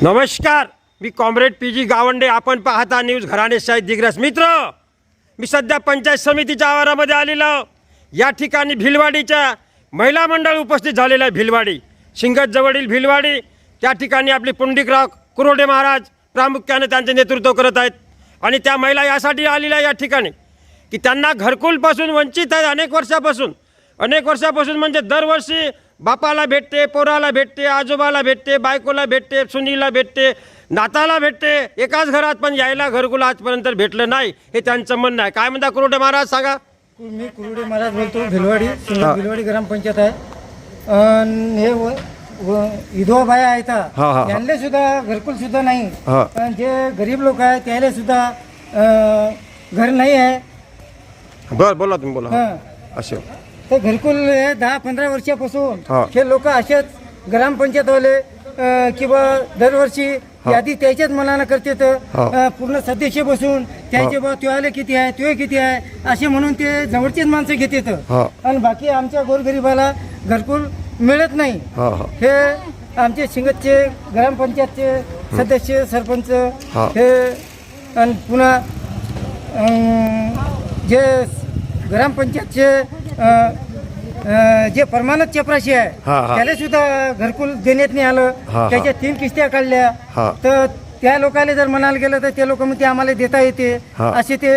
नमस्कार, मी comrade PG. Gawande. आपण पाहता न्यूज घराणेशाही दिग्रस. मित्र, मी सध्या पंचायत समितीच्या आवारामध्ये आलेलो. या ठिकाणी भिलवाडीच्या महिला मंडळ उपस्थित झालेलं आहे. भिलवाडी शिंगत जवळील भिलवाडी, त्या ठिकाणी आपले पुंडलिकराव कुरोडे महाराज प्रामुख्याने त्यांचे नेतृत्व करत आहेत. आणि त्या महिला यासाठी आलेल्या या ठिकाणी की त्यांना घरकुलपासून वंचित आहेत. अनेक वर्षापासून म्हणजे दरवर्षी बापाला भेटते, पोराला भेटते, आजोबाला भेटते, बायकोला भेटते, सुनीला भेटते, नाताला भेटते, एकाच घरात, पण यायला घरकुल आजपर्यंत भेटलं नाही. हे त्यांचं म्हणणं आहे. काय म्हणता कुरोडे महाराज, सांगा. मी कुरोडे महाराज बोलतो. भिलवाडी भिलवाडी ग्रामपंचायत आहे. हे विधवा बाया आहेत, त्यांना सुद्धा घरकुल सुद्धा नाही. जे गरीब लोक आहेत त्याला सुद्धा घर नाही आहे. बरं, बोला तुम्ही, बोला. असं तर घरकुल 10-15 वर्षापासून हे लोक असेच ग्रामपंचायतवाले किंवा दरवर्षी यादी त्याच्याच मनानं करते. तर पूर्ण सदस्य बसून त्याचे बा तुला किती आहे, तुझे किती आहे असे म्हणून ते जवळचेच माणसं घेतात. आणि बाकी आमच्या गोरगरिबाला घरकुल मिळत नाही. हे आमचे शिंगतचे ग्रामपंचायतचे सदस्य, सरपंच हे आणि पुन्हा जे ग्रामपंचायतचे जे परमानंद चपराशी आहे त्याला सुद्धा घरकुल देण्यात नाही आलं. त्याच्या 3 किस्त्या काढल्या. तर त्या लोकांना जर म्हणायला गेलं तर ते लोक म्हणते आम्हाला देता येते असे. ते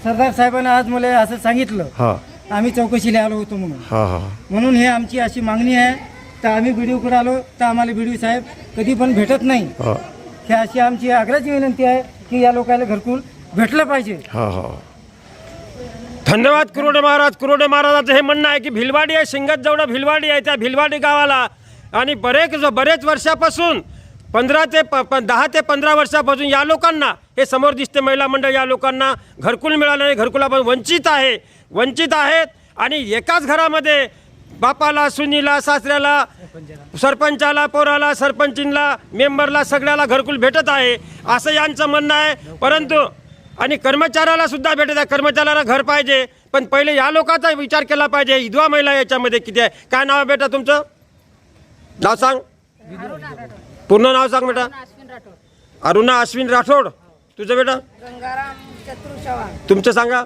सरदार साहेबांना आज मला असं सांगितलं. आम्ही चौकशीला आलो होतो म्हणून हे आमची अशी मागणी आहे. तर आम्ही बीडीओकडे आलो तर आम्हाला बीडीओ साहेब कधी पण भेटत नाही. हे अशी आमची आग्रहाची विनंती आहे की या लोकांना घरकुल भेटलं पाहिजे. धन्यवाद कुरोडे महाराज. कुरोडे महाराजाचं हे म्हणणं आहे की भिलवाडी आहे, शिंगत जवळ भिलवाडी आहे, त्या भिलवाडी गावाला आणि बरेच वर्षापासून 10 ते 15 वर्षापासून या लोकांना, हे समोर दिसते महिला मंडळ, या लोकांना घरकुल मिळालं नाही. घरकुलापासून वंचित आहेत. आणि एकाच घरामध्ये बापाला, सुनीला, सासऱ्याला, सरपंचाला, पोराला, सरपंचींना, मेंबरला, सगळ्याला घरकुल भेटत आहे असं यांचं म्हणणं आहे. परंतु आणि कर्मचाऱ्याला सुद्धा भेटत आहे. कर्मचाऱ्याला घर पाहिजे, पण पहिले या लोकांचा विचार केला पाहिजे. विधवा महिला याच्यामध्ये किती आहे. काय नाव आहे बेटा तुमचं? नाव सांग, पूर्ण नाव सांग बेटा. अरुणा अश्विन राठोड. तुझं बेटा? तुमचं सांगा.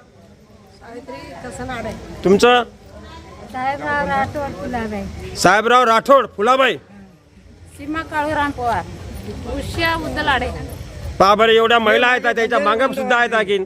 तुमचं? साहेबराव राठोड फुलाबाई. सीमा काळूराम पवार. उषा उदलाडे. पहा बरं, एवढ्या महिला आहेत, त्याच्या मागं सुद्धा आहेत आणखीन.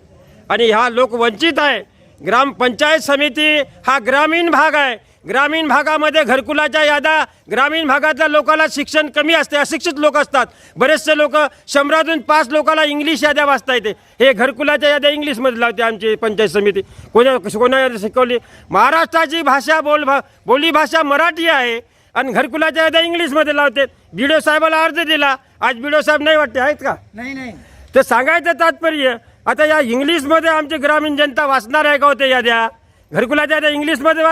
आणि ह्या लोक वंचित आहे. ग्रामपंचायत समिती हा ग्रामीण भाग आहे. ग्रामीण भागामध्ये घरकुलाच्या याद्या, ग्रामीण भागातल्या लोकांना शिक्षण कमी असते, अशिक्षित लोक असतात. बरेचसे लोक 100तून 5 लोकांना इंग्लिश याद्या वाचता येते. हे घरकुलाच्या याद्या इंग्लिशमध्ये लावते आमची पंचायत समिती. कोणा शिकवली? महाराष्ट्राची भाषा बोली भाषा मराठी आहे आणि घरकुलाच्या याद्या इंग्लिशमध्ये लावते. बीडीओ साहेबाला अर्ज दिला. आज बीडीओ साहेब नाही वाटते आहेत का? नाही. तर सांगायचं तात्पर्य, आता या इंग्लिशमध्ये आमची ग्रामीण जनता वाचणार आहे का होते याद्या? घरकुलाच्या याद्या इंग्लिशमध्ये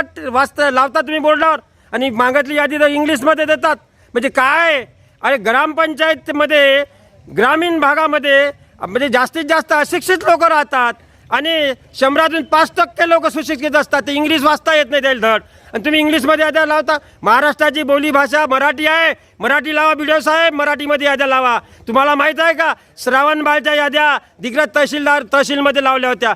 लावता तुम्ही बोर्डावर आणि मागतली यादी तर इंग्लिशमध्ये देतात. म्हणजे काय? अरे ग्रामपंचायतमध्ये, ग्रामीण भागामध्ये म्हणजे जास्तीत जास्त अशिक्षित लोक राहतात आणि 100तून 5% लोक सुशिक्षित असतात. ते इंग्लिश वाचता येत नाही त्याला धड, आणि तुम्ही इंग्लिशमध्ये याद्या लावता. महाराष्ट्राची बोली भाषा मराठी आहे. मराठी लावा बीडीओ साहेब, मराठीमध्ये याद्या लावा. तुम्हाला माहीत आहे का, श्रावणबाळच्या याद्या दिग्रज तहसीलमध्ये लावल्या होत्या.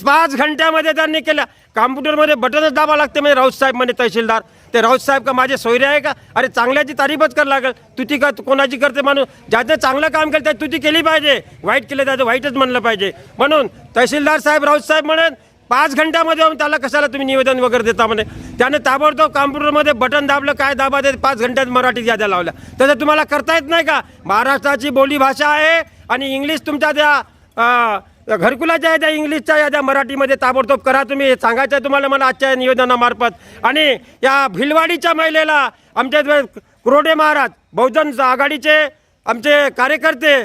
5 घंट्यामध्ये त्यांनी केल्या. कॉम्प्युटरमध्ये बटनच दाबा लागते. म्हणजे राऊत साहेब म्हणे तहसीलदार. ते राऊत साहेब का माझे सोयरे आहे का? अरे चांगल्याची तारीफच करावं लागेल. तुती का कोणाची करते माणूस? ज्याचं चांगलं काम केलं त्यात तुती केली पाहिजे, वाईट केलं त्याचं वाईटच म्हणलं पाहिजे. म्हणून तहसीलदार साहेब, राऊत साहेब म्हणेन 5 घंट्यामध्ये येऊन त्याला कशाला तुम्ही निवेदन वगैरे देता म्हणे. त्याने ताबडतोब कॉम्प्युटरमध्ये बटन दाबलं, काय दाबा ते 5 घंट्यात मराठीत याद्या लावल्या. तसं तुम्हाला करता येत नाही का? महाराष्ट्राची बोली भाषा आहे आणि इंग्लिश तुमच्या त्या घरकुलाच्या याद्या, इंग्लिशच्या याद्या मराठीमध्ये ताबडतोब करा तुम्ही. हे सांगायचं आहे तुम्हाला मला आजच्या निवेदनामार्फत. आणि या भिलवाडीच्या महिलेला आमचे कुरोडे महाराज, बहुजन आघाडीचे आमचे कार्यकर्ते,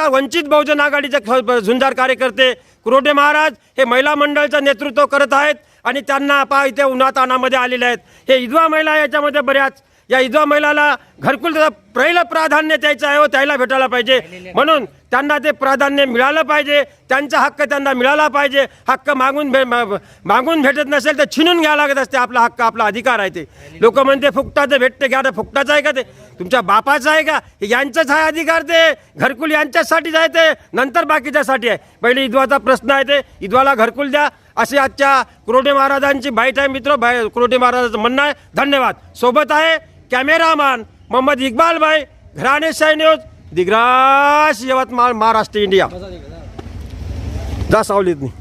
वंचित बहुजन आघाडीचे झुंजार कार्यकर्ते कुरोडे महाराज हे महिला मंडळाचं नेतृत्व करत आहेत. आणि त्यांना इथे उन्हातानामध्ये आलेले आहेत. हे विधवा महिला याच्यामध्ये बऱ्याच या विधवा महिलाला घरकुल पहिलं प्राधान्य द्यायचं आहे, त्याला भेटायला पाहिजे. म्हणून त्यांना ते प्राधान्य मिळालं पाहिजे, त्यांचा हक्क त्यांना मिळाला पाहिजे. हक्क मागून भेटत नसेल तर छिनून घ्यावं लागत असते. आपला हक्क, आपला अधिकार आहे. ते लोक म्हणते फुकटाचं भेटते, घ्या. फुकटाचं आहे का ते? तुमच्या बापाचं आहे का? यांचंच आहे अधिकार. ते घरकुल यांच्यासाठीच आहे, ते नंतर बाकीच्यासाठी आहे. पहिले विधवाचा प्रश्न आहे, ते विधवाला घरकुल द्या, अशी आजच्या कुरोटे महाराजांची बाईट आहे. मित्र, कुरोटे महाराजांचं म्हणणं आहे. धन्यवाद. सोबत आहे कॅमेरामॅन मोहम्मद इक्बाल भाई, घराणेशाही न्यूज, दिग्रास, यवतमाळ, महाराष्ट्र, इंडिया. जा सावलीत नाही.